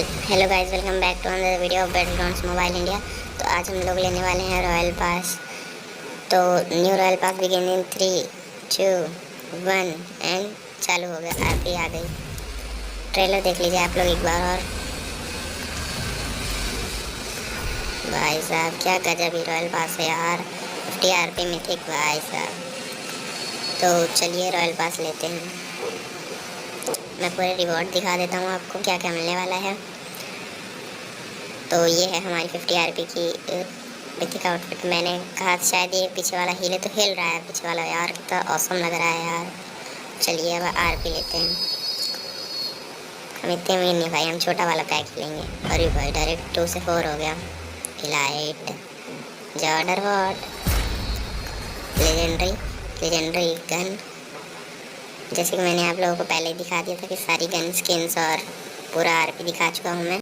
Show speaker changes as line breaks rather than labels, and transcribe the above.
Hello guys, welcome back to another video of Battlegrounds Mobile India. तो आज हम लोग लेने वाले हैं रॉयल पास। तो new royal pass begin in 3, 2, 1 and चालू हो गया। आरपी आ गई। ट्रेलर देख लीजिए आप लोग एक बार। और भाई साहब क्या गजब ही रॉयल पास है यार। 50 आरपी मिथिक भाई साहब। तो चलिए रॉयल पास लेते हैं। मैं पूरे रिवॉर्ड दिखा देता हूँ आपको क्या क्या मिलने वाला है। तो ये है हमारी 50 आरपी की मिथिक आउटफिट। मैंने कहा शायद ये पीछे वाला हिले तो हिल रहा है पीछे वाला यार, कितना औसम लग रहा है यार। चलिए अब आरपी लेते हैं। हम इतने में नहीं भाई, हम छोटा वाला पैक लेंगे। अरे भाई डायरेक्ट 2 से 4 हो गया। इलाइट जॉर्डर वॉट लेजेंडरी लेजेंडरी गन। जैसे कि मैंने आप लोगों को पहले ही दिखा दिया था कि सारी गन स्किन्स और पूरा आरपी दिखा चुका हूँ मैं।